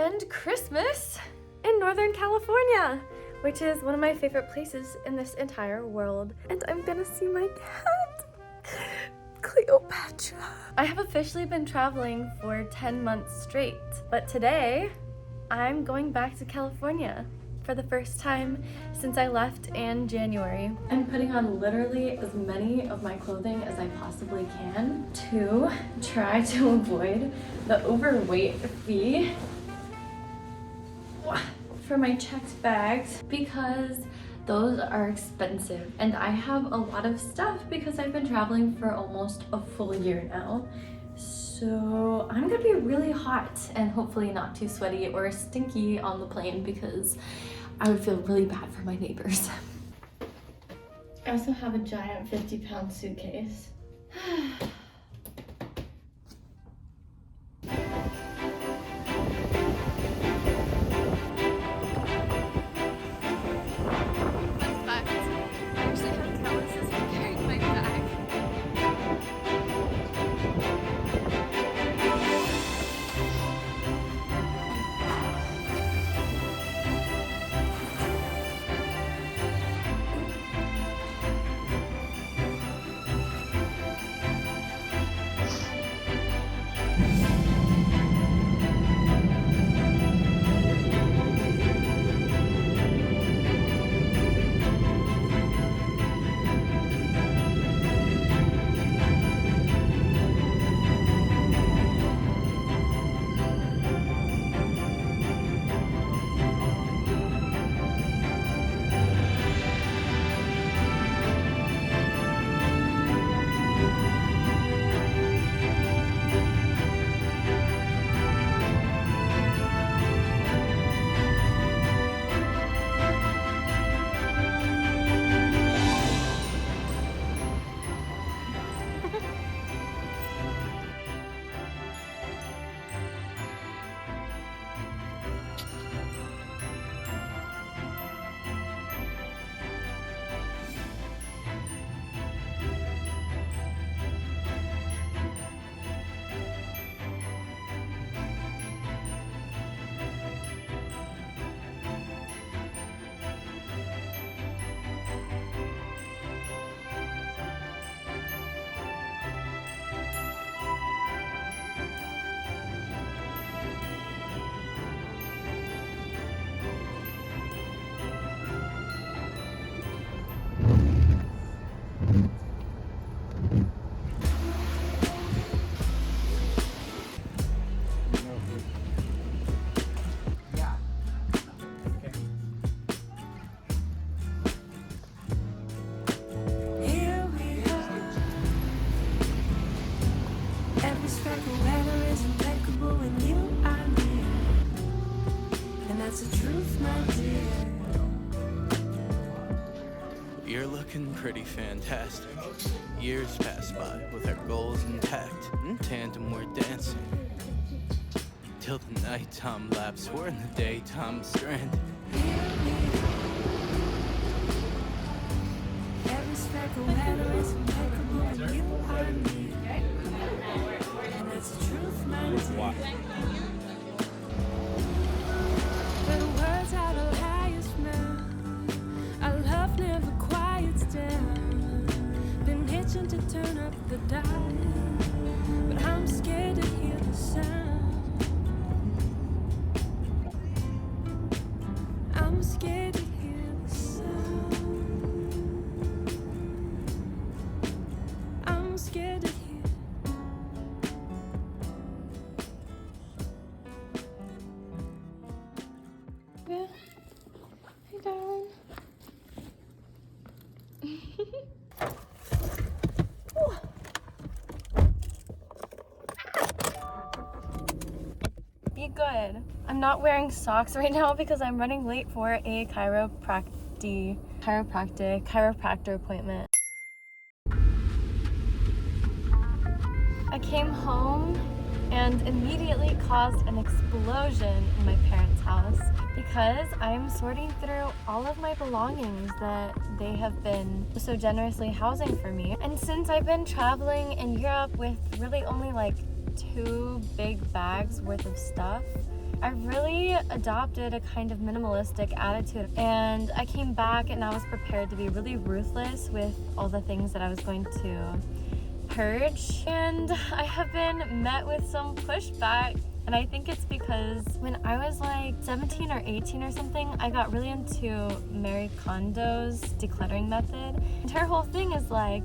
spend Christmas in Northern California, which is one of my favorite places in this entire world. And I'm gonna see my cat, Cleopatra. I have officially been traveling for 10 months straight, but today I'm going back to California for the first time since I left in January. I'm putting on literally as many of my clothing as I possibly can to try to avoid the overweight fee for my checked bags, because those are expensive and I have a lot of stuff because I've been traveling for almost a full year now. So I'm gonna be really hot and hopefully not too sweaty or stinky on the plane, because I would feel really bad for my neighbors. I also have a giant 50-pound suitcase. You're looking pretty fantastic. Years pass by with our goals intact. In tandem we're dancing till the nighttime lapse. We're in the daytime stranded. Every speckle matter is impeccable when you are me. And that's the truth, my dear. When words are the highest now, our love never quiets down. Been itching to turn up the dial, but I'm scared to hear the sound. I'm scared to hear the sound. I'm scared to hear. Yeah. Hey, darling. Be good. I'm not wearing socks right now because I'm running late for a chiropractor appointment. I came home and immediately caused an explosion in my parents' house because I'm sorting through all of my belongings that they have been so generously housing for me. And since I've been traveling in Europe with really only like 2 big bags worth of stuff, I really adopted a kind of minimalistic attitude, and I came back and I was prepared to be really ruthless with all the things that I was going to purge, and I have been met with some pushback. And I think it's because when I was like 17 or 18 or something, I got really into Marie Kondo's decluttering method. And her whole thing is like,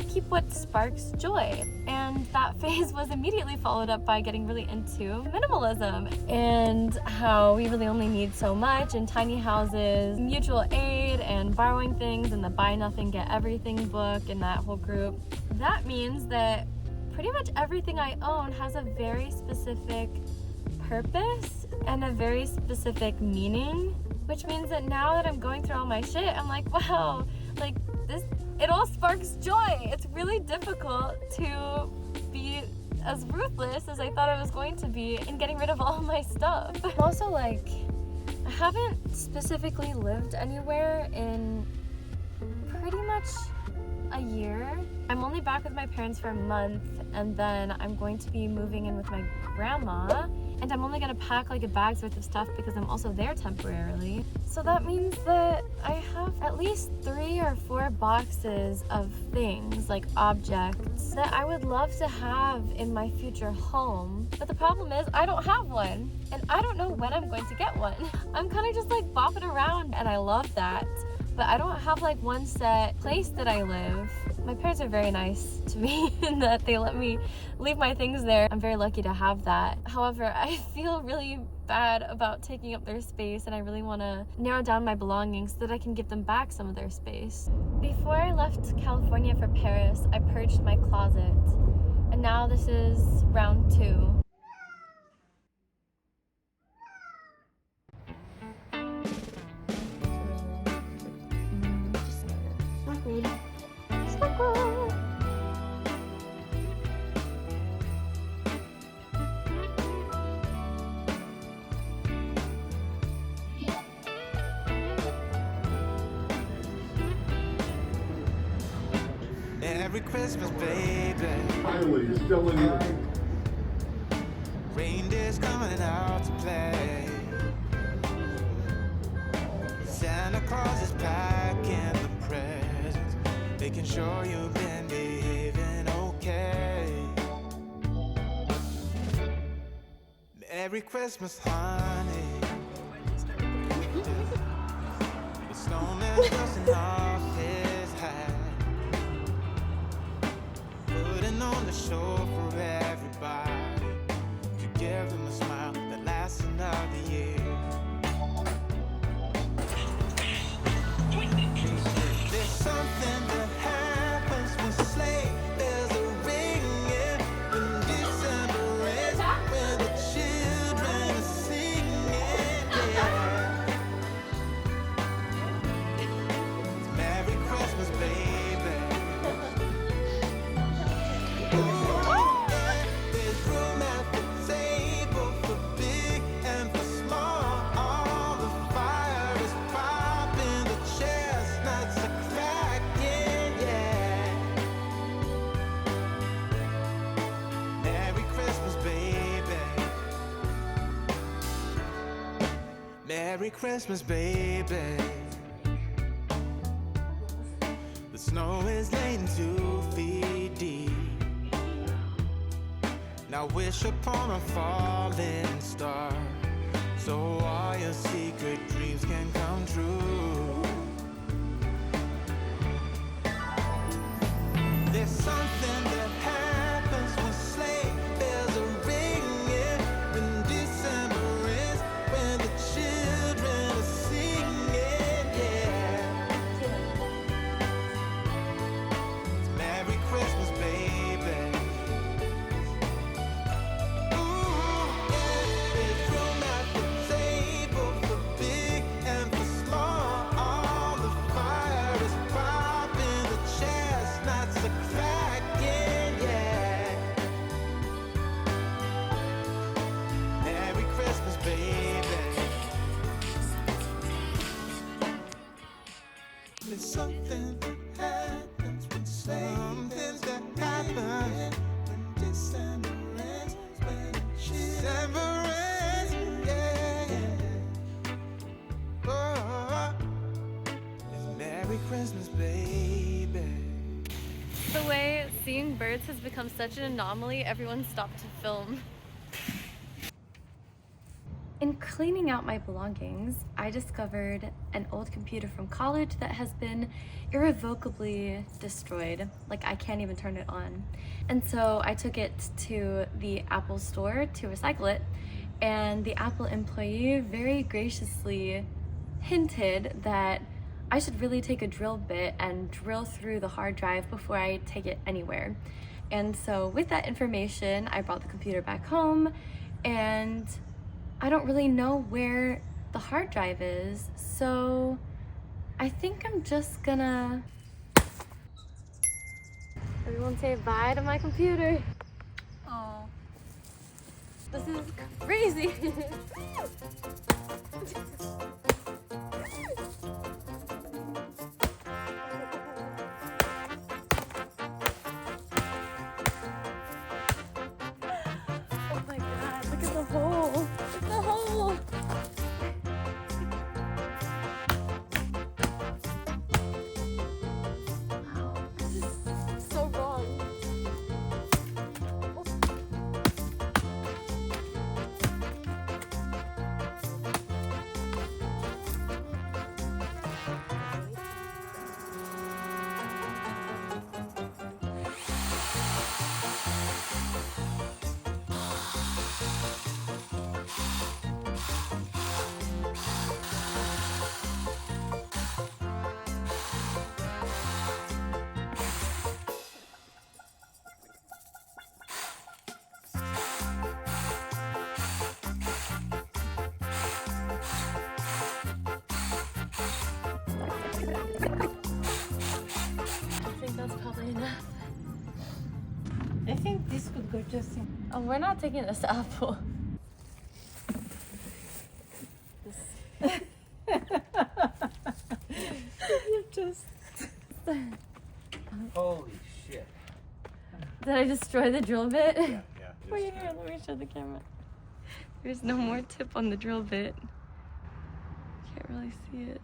keep what sparks joy. And that phase was immediately followed up by getting really into minimalism and how we really only need so much, and tiny houses, mutual aid, and borrowing things, and the buy nothing, get everything book, and that whole group. That means that pretty much everything I own has a very specific purpose and a very specific meaning, which means that now that I'm going through all my shit, I'm like, wow, like this, it all sparks joy. It's really difficult to be as ruthless as I thought I was going to be in getting rid of all my stuff. Also, like, I haven't specifically lived anywhere in pretty much a year. I'm only back with my parents for a month, and then I'm going to be moving in with my grandma, and I'm only gonna pack like a bag's worth of stuff because I'm also there temporarily. So that means that I have at least 3 or 4 boxes of things, like objects, that I would love to have in my future home. But the problem is I don't have one, and I don't know when I'm going to get one. I'm kind of just like bopping around, and I love that. But I don't have like one set place that I live. My parents are very nice to me in that they let me leave my things there. I'm very lucky to have that. However, I feel really bad about taking up their space, and I really want to narrow down my belongings so that I can give them back some of their space. Before I left California for Paris, I purged my closet, and now this is round 2. Merry Christmas, baby. Finally, you're still in here. Reindeer's coming out to play. Santa Claus is packing the presents, making sure you've been behaving okay. Merry Christmas, honey. The snowman's dusting off his hat, putting on the show for everybody, to give them a smile that lasts another year. There's something that happens when sleigh bells are ringing, when December ends, when the children are singing, yeah. It's Merry Christmas, baby. There's room at the table for big and for small. All the fire is popping, the chestnuts are cracking, yeah. Merry Christmas, baby. Merry Christmas, baby. The snow is laying 2 feet deep. Now wish upon a falling star, so all your secret dreams can come true. There's something that happens when sleigh bells are ringing, when December ends, when the children are singing, yeah. It's Merry Christmas, baby. There's room at the table for big and for small. All the fire is popping, the chestnuts are cracking, yeah. Merry Christmas, baby. There's something that happens when something that happens when December ends, when December ends, yeah. Merry Christmas, baby. The way seeing birds has become such an anomaly, everyone stopped to film. In cleaning out my belongings, I discovered an old computer from college that has been irrevocably destroyed. Like, I can't even turn it on. And so I took it to the Apple store to recycle it, and the Apple employee very graciously hinted that I should really take a drill bit and drill through the hard drive before I take it anywhere. And so with that information, I brought the computer back home, and I don't really know where the hard drive is, so I think I'm just gonna... Everyone say bye to my computer. Oh, this is crazy. Oh my god, look at the hole. Look at the hole. Wow, this is so wrong. I think that's probably enough. I think this could go just in. Oh, we're not taking this apple. You just. Holy shit. Did I destroy the drill bit? Yeah. Wait, here, let me show the camera. There's no more tip on the drill bit. Can't really see it.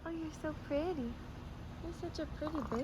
Oh, you're so pretty. You're such a pretty baby.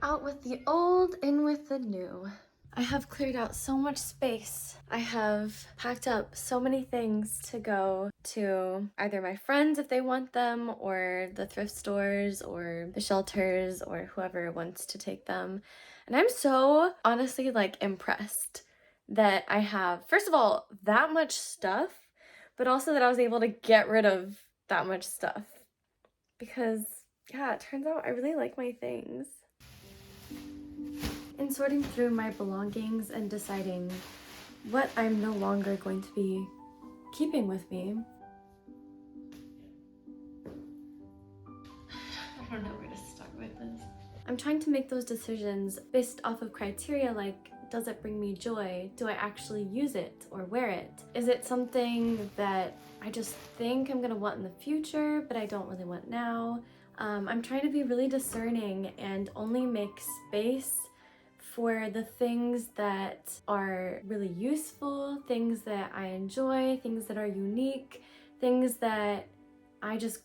Out with the old, in with the new. I have cleared out so much space. I have packed up so many things to go to either my friends if they want them, or the thrift stores, or the shelters, or whoever wants to take them. And I'm so honestly like impressed that I have, first of all, that much stuff, but also that I was able to get rid of that much stuff. Because yeah, it turns out I really like my things. In sorting through my belongings and deciding what I'm no longer going to be keeping with me, I don't know where to start with this. I'm trying to make those decisions based off of criteria like, does it bring me joy? Do I actually use it or wear it? Is it something that I just think I'm gonna want in the future, but I don't really want now? I'm trying to be really discerning and only make space for the things that are really useful, things that I enjoy, things that are unique, things that I just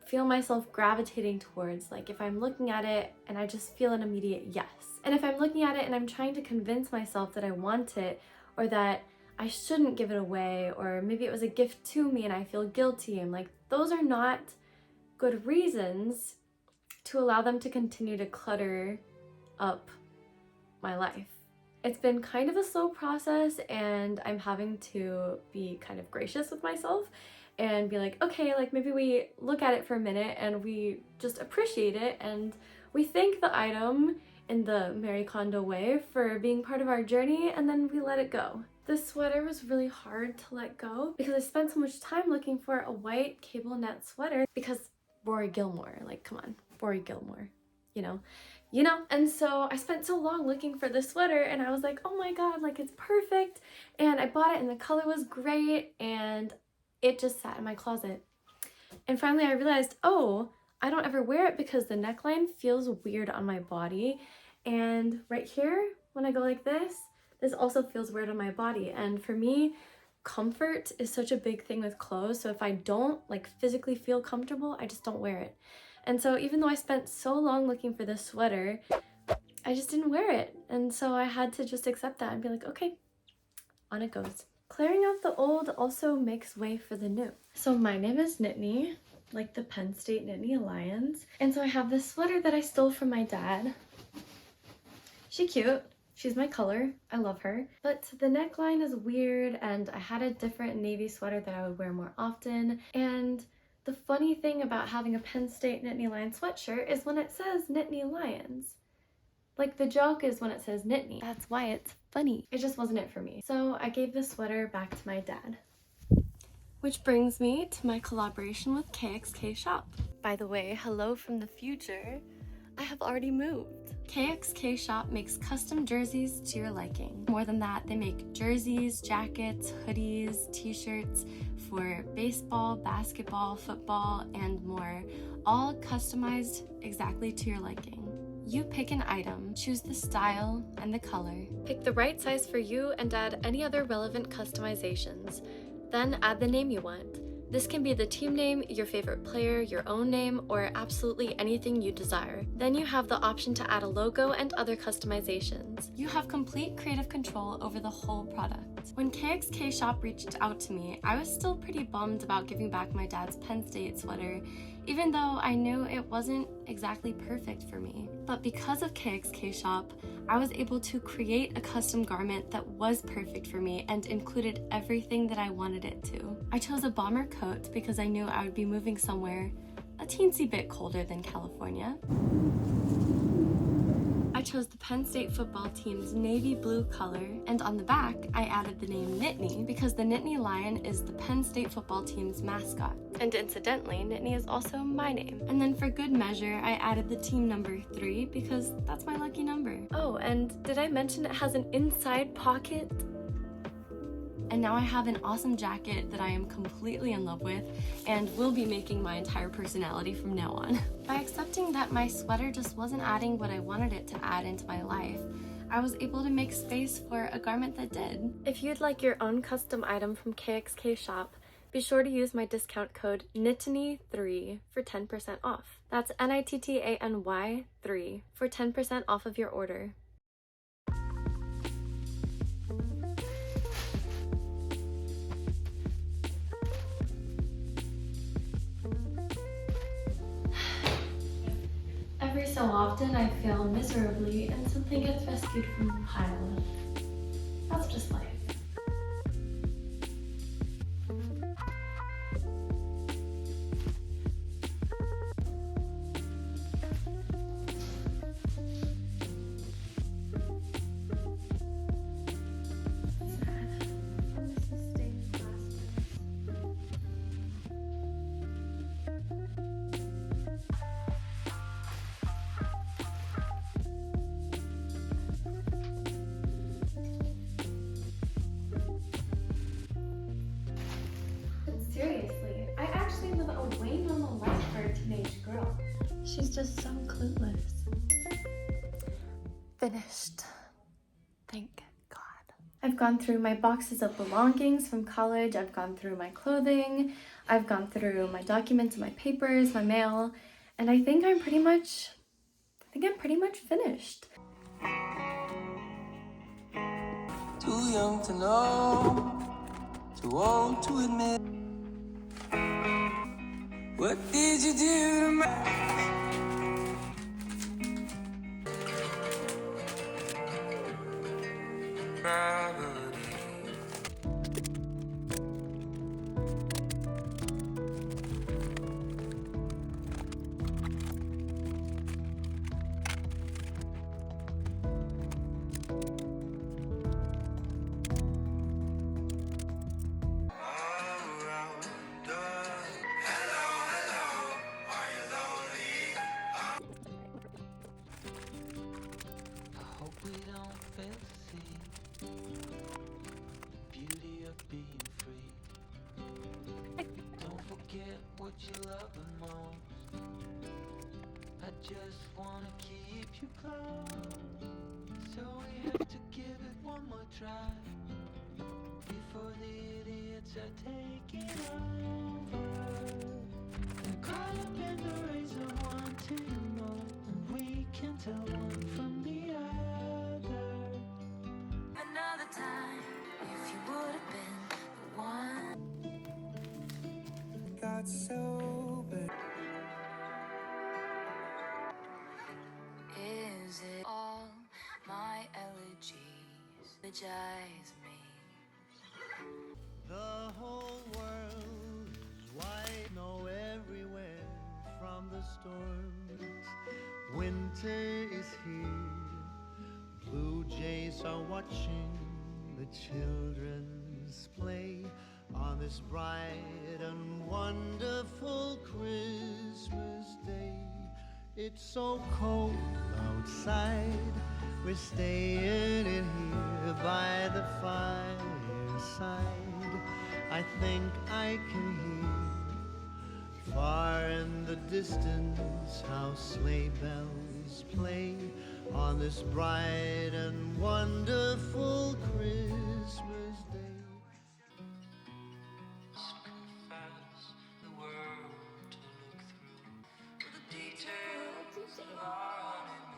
feel myself gravitating towards. Like if I'm looking at it and I just feel an immediate yes. And if I'm looking at it and I'm trying to convince myself that I want it, or that I shouldn't give it away, or maybe it was a gift to me and I feel guilty, and like those are not good reasons to allow them to continue to clutter up my life. It's been kind of a slow process, and I'm having to be kind of gracious with myself and be like, okay, like maybe we look at it for a minute and we just appreciate it and we thank the item in the Marie Kondo way for being part of our journey, and then we let it go. This sweater was really hard to let go because I spent so much time looking for a white cable net sweater because Rory Gilmore, like come on, Rory Gilmore, you know? And so I spent so long looking for this sweater and I was like, oh my god, like it's perfect. And I bought it and the color was great and it just sat in my closet. And finally I realized, oh, I don't ever wear it because the neckline feels weird on my body. And right here, when I go like this also feels weird on my body. And for me, comfort is such a big thing with clothes. So if I don't like physically feel comfortable, I just don't wear it. And so even though I spent so long looking for this sweater, I just didn't wear it. And so I had to just accept that and be like, okay, on it goes. Clearing out the old also makes way for the new. So my name is Nittany, like the Penn State Nittany Lions. And so I have this sweater that I stole from my dad. She's cute. She's my color. I love her. But the neckline is weird, and I had a different navy sweater that I would wear more often. And the funny thing about having a Penn State Nittany Lion sweatshirt is when it says Nittany Lions. Like the joke is when it says Nittany. That's why it's funny. It just wasn't it for me. So I gave the sweater back to my dad. Which brings me to my collaboration with kxkshop. By the way, hello from the future. I have already moved. kxkshop makes custom jerseys to your liking. More than that, they make jerseys, jackets, hoodies, t-shirts for baseball, basketball, football, and more, all customized exactly to your liking. You pick an item, choose the style and the color, pick the right size for you, and add any other relevant customizations. Then add the name you want. This can be the team name, your favorite player, your own name, or absolutely anything you desire. Then you have the option to add a logo and other customizations. You have complete creative control over the whole product. When kxkshop reached out to me, I was still pretty bummed about giving back my dad's Penn State sweater, even though I knew it wasn't exactly perfect for me. But because of kxkshop, I was able to create a custom garment that was perfect for me and included everything that I wanted it to. I chose a bomber coat because I knew I would be moving somewhere a teensy bit colder than California. I chose the Penn State football team's navy blue color, and on the back, I added the name Nittany because the Nittany Lion is the Penn State football team's mascot. And incidentally, Nittany is also my name. And then for good measure, I added the team number 3 because that's my lucky number. Oh, and did I mention it has an inside pocket? And now I have an awesome jacket that I am completely in love with and will be making my entire personality from now on. By accepting that my sweater just wasn't adding what I wanted it to add into my life, I was able to make space for a garment that did. If you'd like your own custom item from kxkshop, Be sure to use my discount code Nittany3 for 10% off. That's Nittany 3 for 10% off of your order. Every so often I fail miserably and something gets rescued from the pile. That's just life. Seriously, I actually live a way normal life for a teenage girl. She's just so clueless. Finished. Thank God. I've gone through my boxes of belongings from college. I've gone through my clothing. I've gone through my documents, my papers, my mail, and I think I'm pretty much finished. Too young to know, too old to admit. What did you do to me? What you love the most. I just wanna keep you close. So we have to give it one more try before the idiots are taking over. They're caught up in the race of wanting more, and we can tell one from the other. Another time, if you would have been the one. Got sober. Is it all my elegies energize me? The whole world is white snow everywhere from the storms. Winter is here. Blue jays are watching the children's play on this bright and wonderful Christmas day. It's so cold outside, we're staying in here by the fireside. I think I can hear far in the distance how sleigh bells play on this bright and wonderful Christmas day. The world to look through the details of our honeymoon.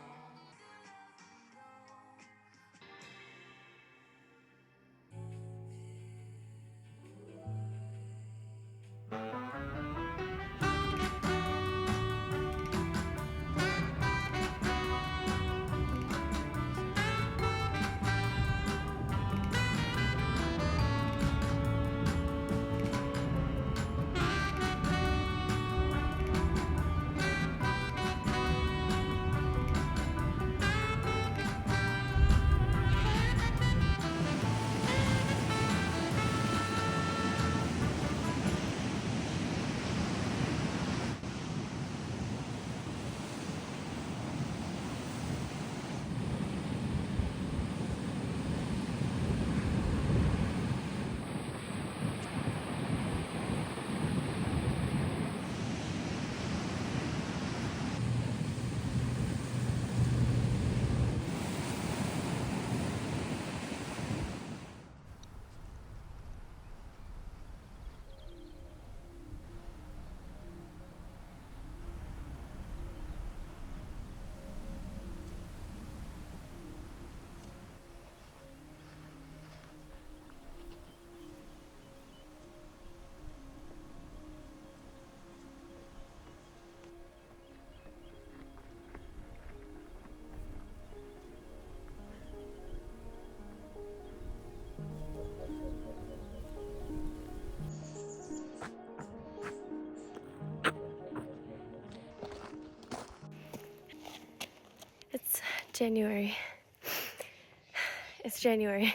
January. It's January.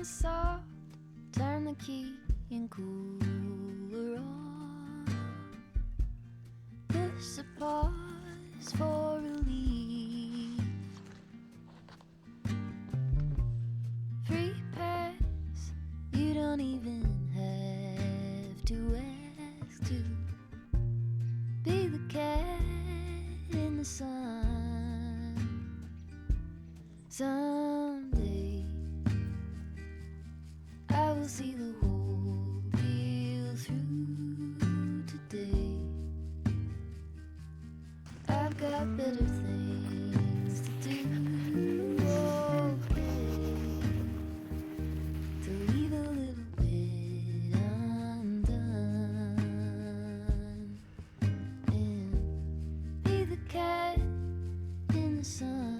Soft, turn the key and cooler on. Push the pause for relief. Free pass, you don't even have to ask to be the cat in the sun. Someday I will see the whole deal through today. I've got better things to do. Okay, to leave a little bit undone and be the cat in the sun.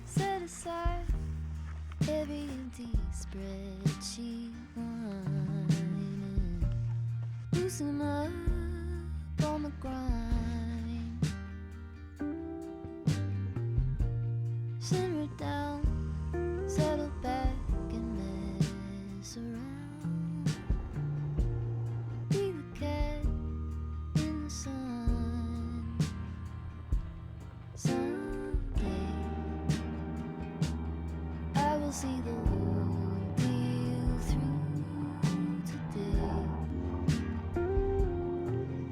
Set aside every empty spreadsheet line and loosen up on the grind. Simmer down, settle back and mess around. Be the cat in the sun. Someday I will see the whole deal through today.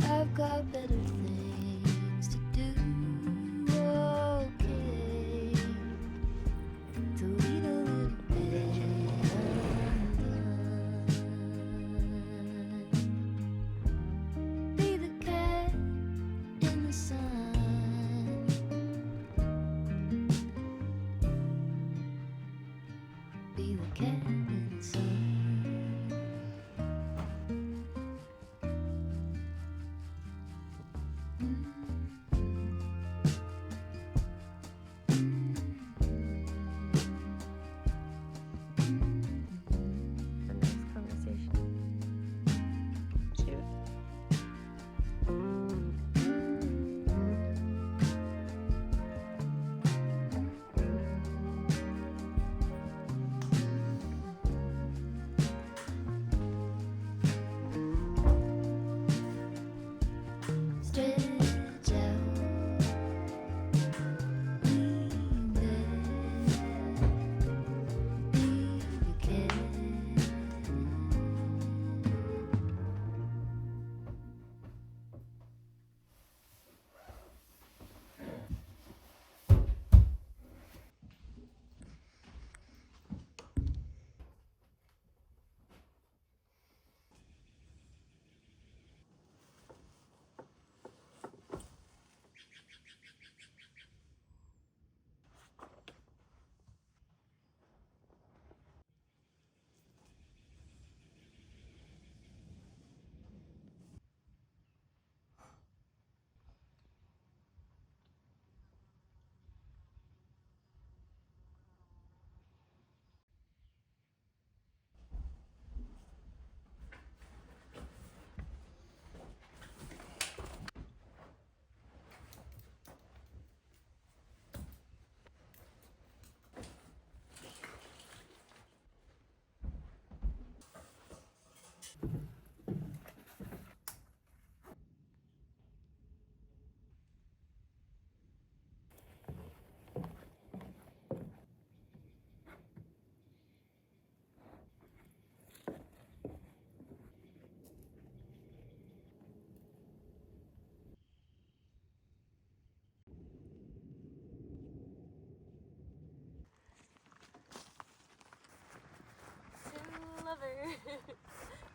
I've got better things to do. Okay, to leave a little bit undone. Be the cat in the sun. Be the cat in the sun. A nice conversation. Cute.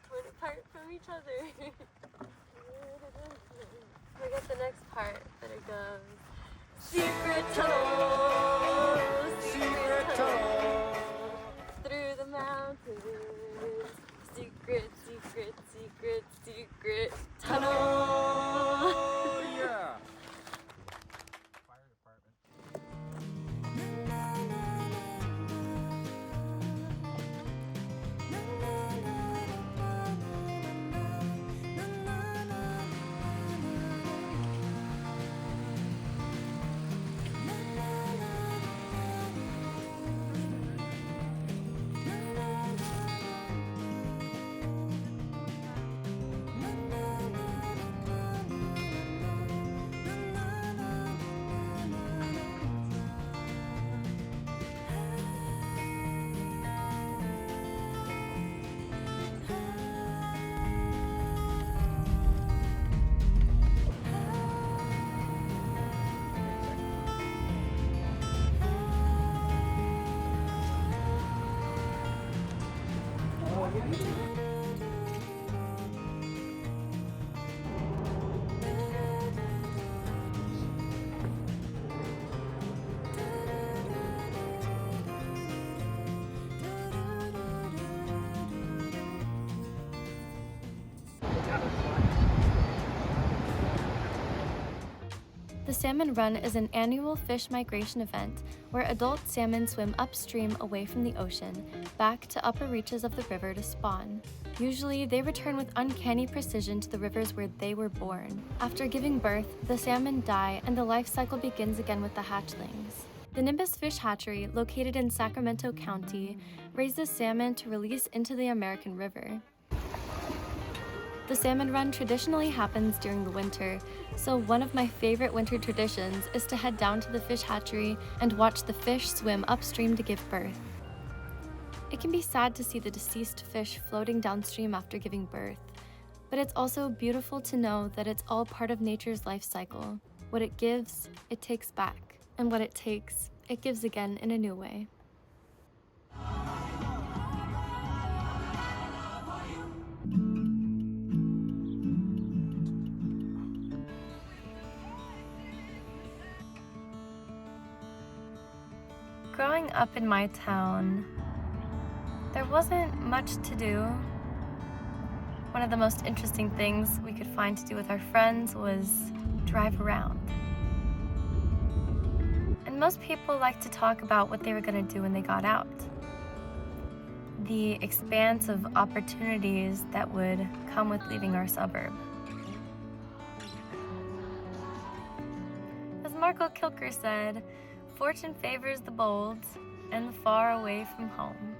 Torn apart from each other. I got the next part that it goes. Secret tunnel, secret tunnel, through the mountains. Secret, secret, secret, secret tunnel. Yeah. The Salmon Run is an annual fish migration event where adult salmon swim upstream away from the ocean, back to upper reaches of the river to spawn. Usually, they return with uncanny precision to the rivers where they were born. After giving birth, the salmon die and the life cycle begins again with the hatchlings. The Nimbus Fish Hatchery, located in Sacramento County, raises salmon to release into the American River. The Salmon Run traditionally happens during the winter, so one of my favorite winter traditions is to head down to the fish hatchery and watch the fish swim upstream to give birth. It can be sad to see the deceased fish floating downstream after giving birth, but it's also beautiful to know that it's all part of nature's life cycle. What it gives, it takes back, and what it takes, it gives again in a new way. Growing up in my town, there wasn't much to do. One of the most interesting things we could find to do with our friends was drive around. And most people like to talk about what they were going to do when they got out. The expanse of opportunities that would come with leaving our suburb. As Marco Kilker said, fortune favors the bold and the far away from home.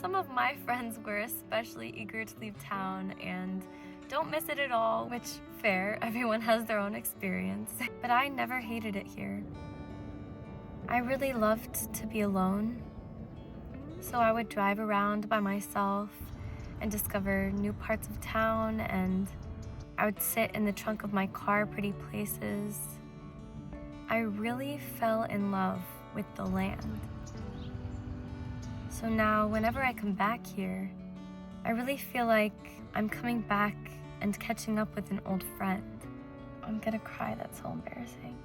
Some of my friends were especially eager to leave town and don't miss it at all, which, fair, everyone has their own experience. But I never hated it here. I really loved to be alone, so I would drive around by myself and discover new parts of town, and I would sit in the trunk of my car pretty places. I really fell in love with the land. So now, whenever I come back here, I really feel like I'm coming back and catching up with an old friend. I'm gonna cry, that's so embarrassing.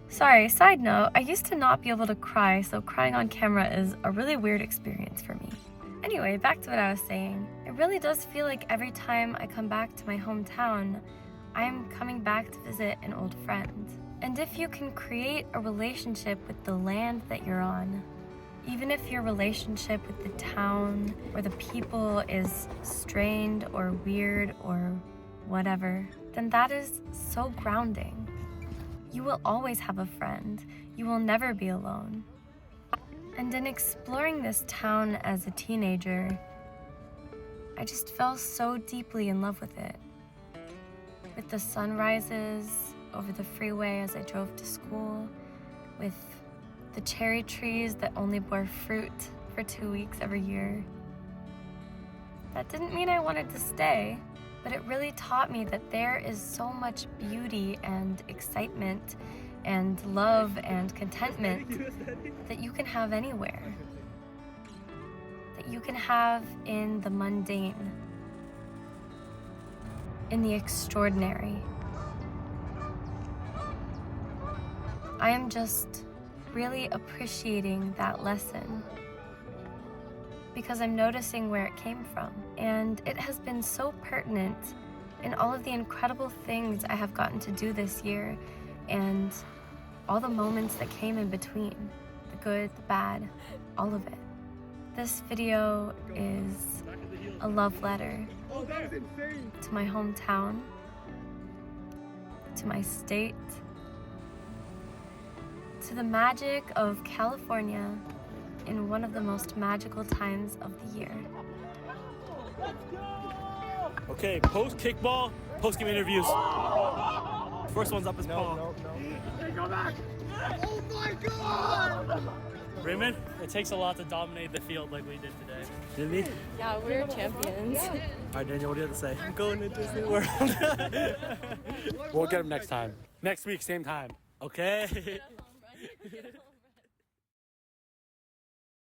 Sorry, side note, I used to not be able to cry, so crying on camera is a really weird experience for me. Anyway, back to what I was saying. It really does feel like every time I come back to my hometown, I'm coming back to visit an old friend. And if you can create a relationship with the land that you're on, even if your relationship with the town or the people is strained or weird or whatever, then that is so grounding. You will always have a friend. You will never be alone. And in exploring this town as a teenager, I just fell so deeply in love with it. With the sunrises over the freeway as I drove to school, with the cherry trees that only bore fruit for 2 weeks every year. That didn't mean I wanted to stay, but it really taught me that there is so much beauty and excitement and love and contentment that you can have anywhere. That you can have in the mundane, in the extraordinary. I am just really appreciating that lesson because I'm noticing where it came from. And it has been so pertinent in all of the incredible things I have gotten to do this year and all the moments that came in between, the good, the bad, all of it. This video is a love letter to my hometown, to my state, to the magic of California in one of the most magical times of the year. Okay, post kickball, post game interviews. First one's up is Paul. No. Hey, go back! Oh my God! Raymond, it takes a lot to dominate the field like we did today. Did we? Yeah, we're champions. All right, Daniel, what do you have to say? I'm going to Disney World. We'll get him next time. Next week, same time. Okay.